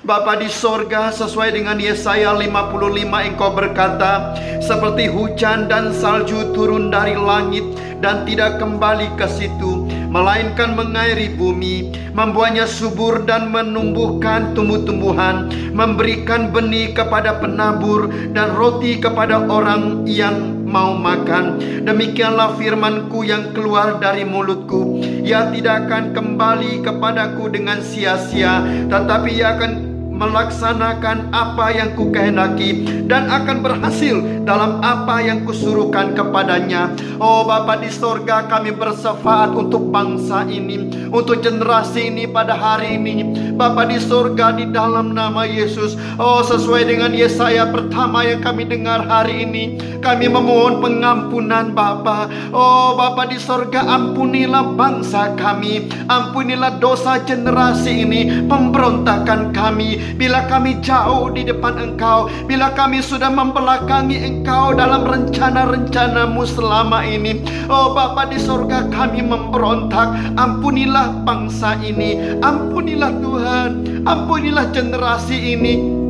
Bapa di sorga, sesuai dengan Yesaya 55 Engkau berkata, seperti hujan dan salju turun dari langit dan tidak kembali ke situ, melainkan mengairi bumi, membuatnya subur dan menumbuhkan tumbuh-tumbuhan, memberikan benih kepada penabur dan roti kepada orang yang mau makan. Demikianlah firman-Ku yang keluar dari mulutku. Ia tidak akan kembali kepadaku dengan sia-sia, tetapi ia akan melaksanakan apa yang Kukehendaki dan akan berhasil dalam apa yang Kusuruhkan kepadanya. Oh Bapa di sorga, kami bersefaat untuk bangsa ini, untuk generasi ini pada hari ini. Bapa di sorga, di dalam nama Yesus, oh sesuai dengan Yesaya pertama yang kami dengar hari ini, kami memohon pengampunan Bapa. Oh Bapa di sorga, ampunilah bangsa kami, ampunilah dosa generasi ini, pemberontakan kami. Bila kami jauh di depan Engkau, bila kami sudah membelakangi Engkau dalam rencana-rencana-Mu selama ini, oh Bapa di sorga, kami memberontak. Ampunilah bangsa ini, ampunilah Tuhan, ampunilah generasi ini.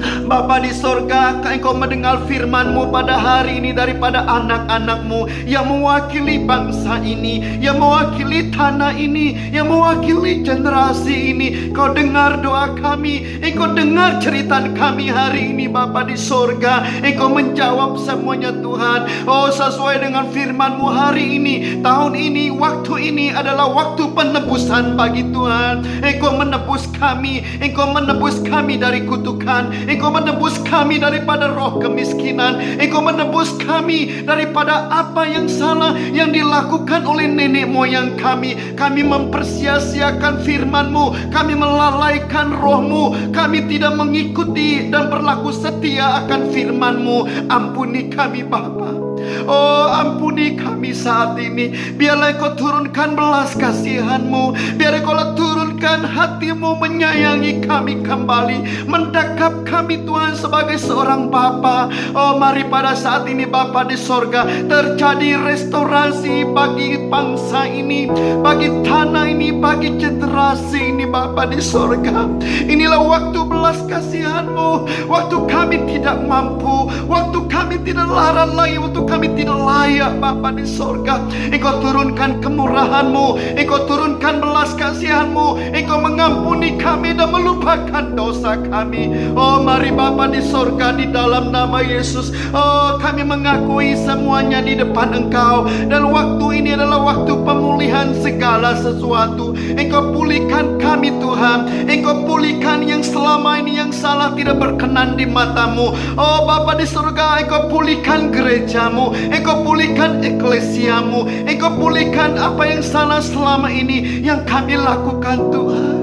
Bapa di sorga, Engkau mendengar firman-Mu pada hari ini daripada anak-anak-Mu yang mewakili bangsa ini, yang mewakili tanah ini, yang mewakili generasi ini. Engkau dengar doa kami, Engkau dengar cerita kami hari ini Bapa di sorga. Engkau menjawab semuanya Tuhan. Oh sesuai dengan firman-Mu hari ini, tahun ini, waktu ini adalah waktu penebusan bagi Tuhan. Engkau menebus kami, Engkau menebus kami dari kutukan, Engkau menebus kami daripada roh kemiskinan. Engkau menebus kami daripada apa yang salah yang dilakukan oleh nenek moyang kami. Kami mempersia-siakan firman-Mu, kami melalaikan roh-Mu, kami tidak mengikuti dan berlaku setia akan firman-Mu. Ampuni kami Bapa. Oh, ampuni kami saat ini. Biarlah Engkau turunkan belas kasihan-Mu, biar Engkau turunkan hati-Mu menyayangi kami kembali, mendekap kami Tuhan sebagai seorang Bapa. Oh, mari pada saat ini Bapa di sorga, terjadi restorasi bagi bangsa ini, bagi tanah ini, bagi generasi ini Bapa di sorga. Inilah waktu belas kasihan-Mu, waktu kami tidak mampu, waktu kami tidak larat lagi, waktu kami tidak layak Bapa di sorga. Engkau turunkan kemurahan-Mu, Engkau turunkan belas kasihan-Mu, Engkau mengampuni kami dan melupakan dosa kami. Oh, mari Bapa di sorga, di dalam nama Yesus, oh, kami mengakui semuanya di depan Engkau. Dan waktu ini adalah waktu pemulihan segala sesuatu. Engkau pulihkan kami Tuhan, Engkau pulihkan yang selama ini yang salah tidak berkenan di mata-Mu. Oh Bapa di surga, Engkau pulihkan gereja-Mu, Engkau pulihkan eklesiamu, Engkau pulihkan apa yang salah selama ini yang kami lakukan Tuhan,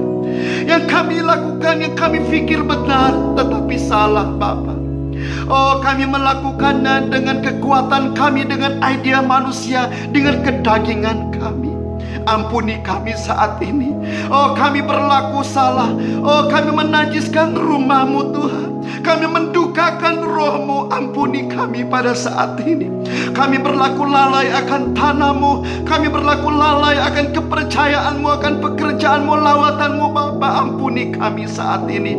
yang kami lakukan, yang kami pikir benar tetapi salah Bapa. Oh, kami melakukannya dengan kekuatan kami, dengan idea manusia, dengan kedagingan kami. Ampuni kami saat ini. Oh, kami berlaku salah. Oh, kami menajiskan rumah-Mu Tuhan, kami mendukakan roh-Mu. Ampuni kami pada saat ini. Kami berlaku lalai akan tanah-Mu, kami berlaku lalai akan kepercayaan-Mu, akan pekerjaan-Mu, lawatan-Mu Bapa. Ampuni kami saat ini.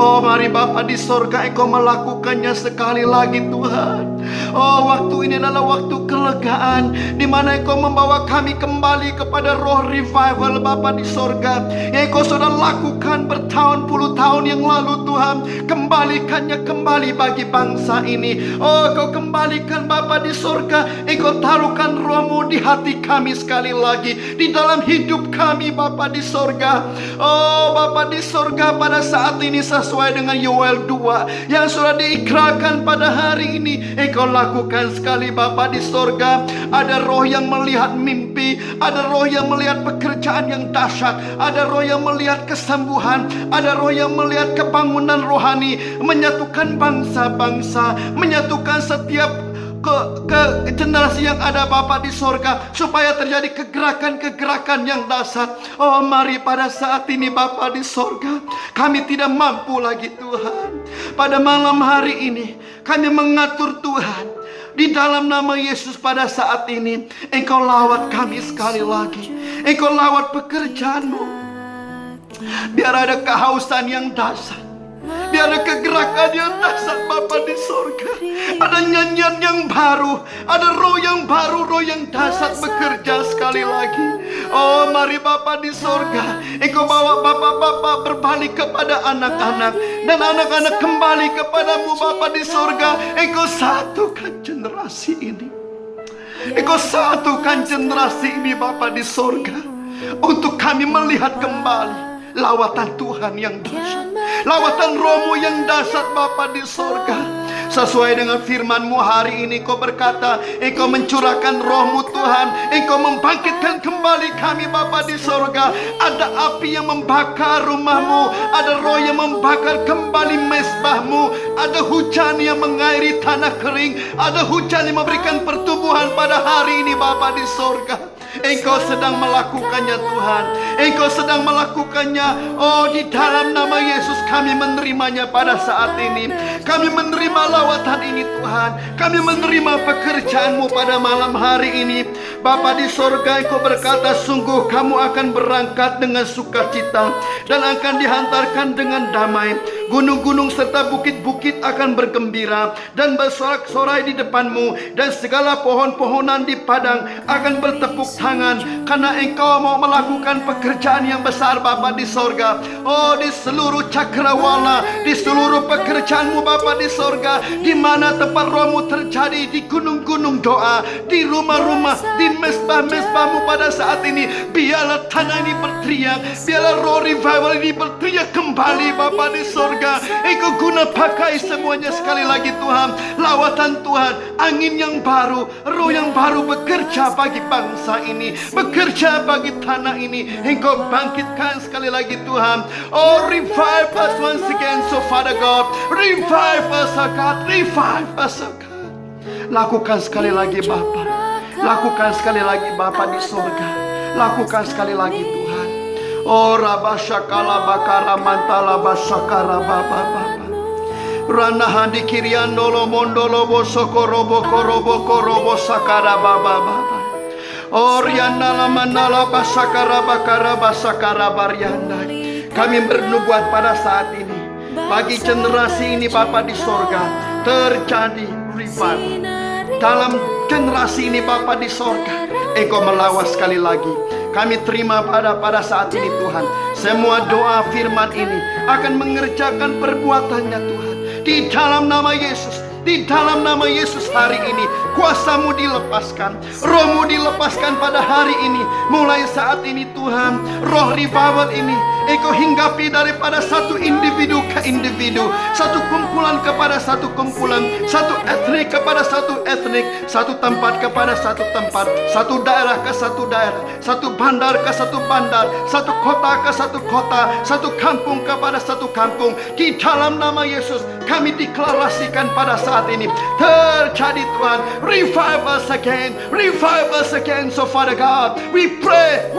Oh, mari Bapa di sorga, Engkau melakukannya sekali lagi Tuhan. Oh, waktu ini adalah waktu kelegaan, di mana Engkau membawa kami kembali kepada roh revival Bapa di sorga, yang Engkau sudah lakukan bertahun-puluh tahun yang lalu Tuhan. Kembalikannya kembali bagi bangsa ini. Oh, Engkau kembalikan Bapa di sorga, Engkau taruhkan roh-Mu di hati kami sekali lagi, di dalam hidup kami Bapa di sorga. Oh Bapa di sorga, pada saat ini sesuai dengan Yoel 2 yang sudah diikrarkan pada hari ini, Engkau lakukan sekali Bapa di sorga. Ada roh yang melihat mimpi, ada roh yang melihat pekerjaan yang dahsyat, ada roh yang melihat kesembuhan, ada roh yang melihat kebangunan rohani, menyatukan bangsa-bangsa, menyatukan setiap ke generasi yang ada Bapa di sorga, supaya terjadi kegerakan-kegerakan yang dahsyat. Oh, mari pada saat ini Bapa di sorga, kami tidak mampu lagi Tuhan. Pada malam hari ini kami mengatur Tuhan, di dalam nama Yesus. Pada saat ini Engkau lawat kami sekali lagi, Engkau lawat pekerjaan-Mu. Biar ada kehausan yang dahsyat, biar ada kegerakan yang dahsyat Bapa di sorga. Ada nyanyian yang baru, ada roh yang baru, roh yang dahsyat bekerja sekali lagi. Oh, mari Bapa di sorga, Engkau bawa Bapak-bapak berbalik kepada anak-anak, dan anak-anak kembali kepadamu Bapa di sorga. Engkau satukan generasi ini, Engkau satukan generasi ini Bapa di sorga, untuk kami melihat kembali lawatan Tuhan yang dahsyat, lawatan roh-Mu yang dahsyat Bapa di sorga. Sesuai dengan firman-Mu hari ini, Kau berkata, Engkau mencurahkan roh-Mu Tuhan, Engkau membangkitkan kembali kami Bapa di sorga. Ada api yang membakar rumah-Mu, ada roh yang membakar kembali mezbah-Mu, ada hujan yang mengairi tanah kering, ada hujan yang memberikan pertumbuhan pada hari ini Bapa di sorga. Engkau sedang melakukannya Tuhan, Engkau sedang melakukannya. Oh, di dalam nama Yesus kami menerimanya pada saat ini. Kami menerima lawatan ini Tuhan, kami menerima pekerjaan-Mu pada malam hari ini. Bapa di sorga, Engkau berkata, sungguh kamu akan berangkat dengan sukacita dan akan dihantarkan dengan damai. Gunung-gunung serta bukit-bukit akan bergembira dan bersorak-sorai di depan-Mu, dan segala pohon-pohonan di padang akan bertepuk tangan, karena Engkau mau melakukan pekerjaan yang besar Bapa di sorga. Oh, di seluruh cakrawala, di seluruh pekerjaan-Mu Bapa di sorga, di mana tempat roh-Mu terjadi, di gunung-gunung doa, di rumah-rumah, di mezbah-mezbah-Mu pada saat ini, biarlah tanah ini berteriak, biarlah roh revival ini berteriak kembali Bapa di sorga. sorga. Engkau guna pakai semuanya sekali lagi Tuhan. Lawatan Tuhan, angin yang baru, roh yang baru bekerja bagi bangsa ini, bekerja bagi tanah ini. Engkau bangkitkan sekali lagi Tuhan. Oh, revive us once again, so Father God, revive us, oh God, revive us, oh God. Lakukan sekali lagi Bapa, lakukan sekali lagi Bapa di surga, lakukan sekali lagi Tuhan. Oh, rabashakala bakara mantala basakara baba baba. Rana handi kiriandolo mondolo bosokorobo korobo korobo sakara baba baba. Oh, riandala mandala basakara bakara basakara barianda. Kami bernubuat pada saat ini, bagi generasi ini Bapa di sorga, terjadi revival. Dalam generasi ini Bapa di sorga, Engkau melawas sekali lagi. Kami terima pada saat ini Tuhan. Semua doa firman ini akan mengerjakan perbuatannya Tuhan. Di dalam nama Yesus, di dalam nama Yesus hari ini, kuasa-Mu dilepaskan, Roh-Mu dilepaskan pada hari ini. Mulai saat ini Tuhan, roh revival ini Engkau hinggapi daripada satu individu ke individu, satu kumpulan kepada satu kumpulan, satu etnik kepada satu etnik, satu tempat kepada satu tempat, satu daerah ke satu daerah, satu bandar ke satu bandar, satu kota ke satu kota, satu kampung kepada satu kampung. Di dalam nama Yesus kami deklarasikan pada saat ini terjadi Tuhan. Revive us again, so Father God, we pray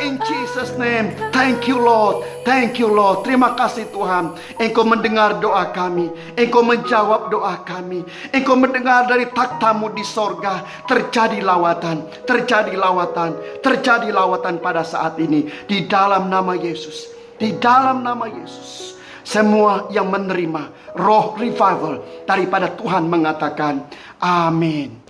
in Jesus name. Thank you Lord, thank you Lord. Terima kasih Tuhan, Engkau mendengar doa kami, Engkau menjawab doa kami, Engkau mendengar dari takhta-Mu di sorga. Terjadi lawatan, terjadi lawatan, terjadi lawatan pada saat ini. Di dalam nama Yesus, di dalam nama Yesus, semua yang menerima roh revival daripada Tuhan mengatakan amin.